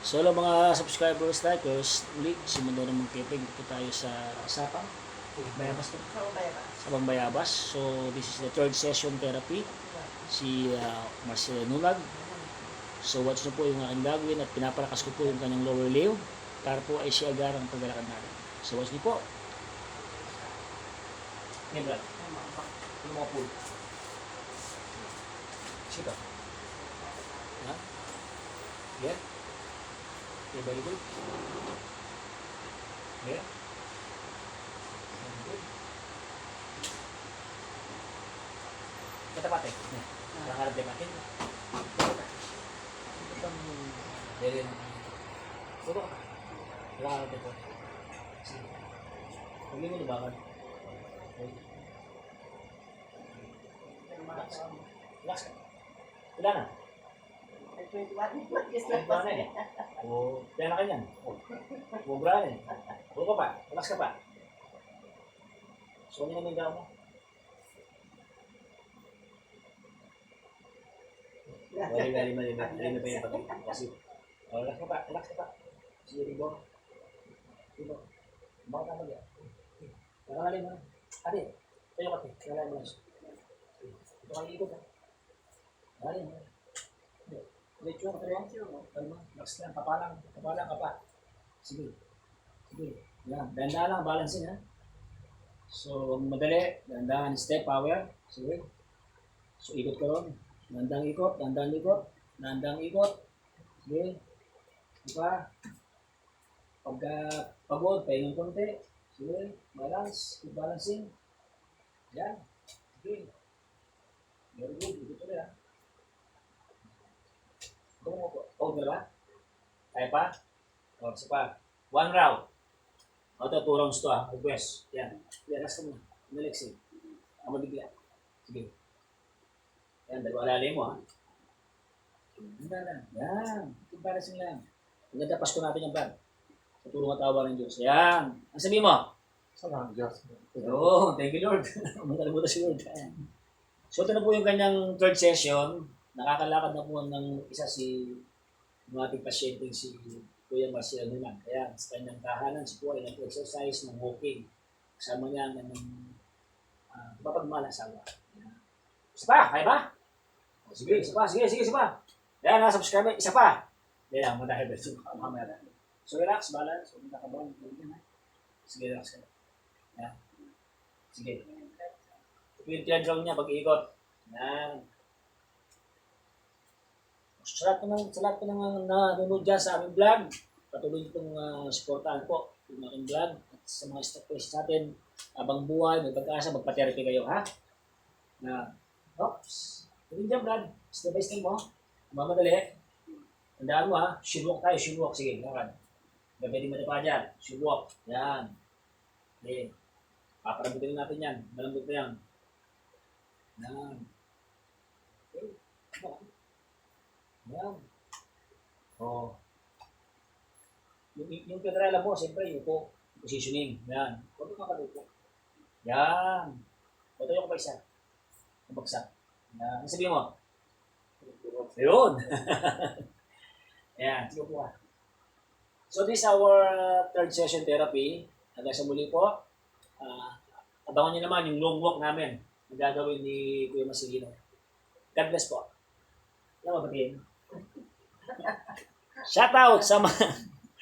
So hello mga subscribers, likers, uli si Mundo ng Kipig. Dito tayo sa Sapang Bayabas, sa Bayabas. So this is the third session therapy. Si Marcelo Nulag. So watch nyo po yung aking gagawin at pinapalakas ko po yung kanyang lower limb para po ay siya agar ang paglalakad natin. So watch nyo po. Ngayon brad, yung mga pool. Sito. Ha? Yeah. Okay, very good. Yeah. Very good. Katapat eh. Nakakarap din natin. Itong dere na. Puro ka. Nakakarap din po. Sige. Huwag mo lubakan. Relax. Relax ka. Wala na. 21 Ano eh? O, kaya na kanyan. Bubra na eh. Huwag ka pa. Relax ka pa. So, ano naman yung mo? Mali na pa yung pag kasi. Relax ka pa. Relax ka pa. Sige, ribo. Ribo. Baka ka mag-iya. Nakangalin mo na. Ate, tayo ka te. Nakangalin mo na. Ito kayo ikot ha. Nakangalin mo na. Diretso ka rin. Kalma. Relax lang. Kapalang ka pa. Sige. Sige. Yan. Dahan-dahan lang. Balancing ha. So, madali. Dahan-dahan. Step power. Sige. So, ikot ka ron. Dahan-dahan ikot. Dahan-dahan ikot. Dahan-dahan ikot. Sige. Ipa. Pagka pagod, pahingang konti. Sige. Balance. Keep balancing. Yan. Sige. Very good. Ikot ulit ha. Oh, ba? Kaya pa? O, isa pa. 1 round. O, ito, 2 rounds to ha. Request. Yan. Yan, last mo na. Inalexin. Ang mabigla. Sige. Yan, dalawa lalim mo ha. Yan. Embarrassing lang. Nagdapas ko natin yung bag. Sa tulong at awa ng Diyos. Yan. Ang sabihin mo? Salamat, Diyos. Oo, thank you Lord. Magkalimutan si Lord. So, ito na po yung kanyang third session. Nakakalakad na po ng isa si ating pasyente si Kuya Marcelo Nulag. Kaya sa kanyang tahanan si Kuya ay nag-exercise ng walking. Kasama niya ng mapagmalasawa. Isa pa, kaya ba? O, sige, isa pa. Yan, subscribe. Isa pa. Yan, madahil ba ito? So, relax, balance. Huwag nakabang. Sige, relax ka. Yan. Sige. Ito yung round niya pag-iikot. Yan. Sa lahat po ng nanonood dyan sa aming vlog, patuloy itong supportahan po yung aking vlog at sa mga stock places natin abang buhay, may pag-asa, magpa-therapy kayo, ha? Na, oops, tuloy dyan, Brad. Step by step mo. Mamadali. Tandaan mo, ha? Shoulder tayo, shoulder. Sige, lakad. Pwede mo na pa dyan. Shoulder. Yan. Okay. Paparambutin natin yan. Malambot na yan. Yan. Okay. Yan. Oh. Yung pinrela mo, siyempre, yung po, positioning. Yan. Huwag mo makalupo. Yan. Ito yung kabagsak. Kabagsak. Yan. Ano sabihin mo? Ayun. Yan. Sige po ka. So, this is our third session therapy. Hanggang sa muli po. Abangan nyo naman yung long walk namin na gagawin ni Kuya Marcelino. God bless po. Alam mo ba din? Shoutout sa mga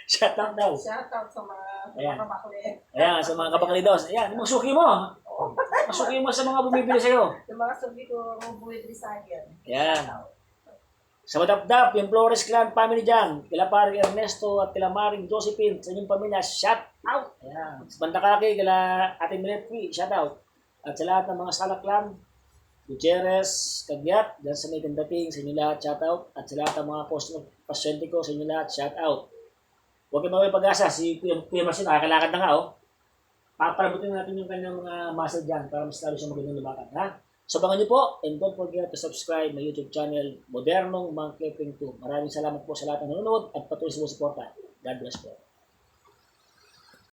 shoutout daw. Shoutout sa mga kabakli. Ayan, sa mga kabaklidos. Ayan, masuki mo. Masuki mo sa mga bumibili sa'yo. Sa mga subi ko, bumibili sa akin. Ayan. Sa Madapdap, yung Flores Clan family dyan. Kila Paring Ernesto at kila Maring Josephine. Sa inyong pamilya, shoutout. Ayan. Sa Bandakaki, kila Ating Military, shoutout. At sa lahat ng mga Salak Clan, Gutierrez, Kagyat, dyan sa may dating, sa inyo lahat, shoutout. At sa lahat ng mga pasyente ko, sa inyo lahat, shoutout. Huwag kayo maway pag-asa, si Kuya Marcelo, nakakalakad na nga, oh. Paparabutin natin yung kanyang mga muscle dyan para mas lalo siya magandang lumakad, ha? So, abangan niyo po, and don't forget to subscribe my YouTube channel, Modernong Mga Clipping 2. Maraming salamat po sa lahat ng nanonood at patuloy sa suporta. God bless po.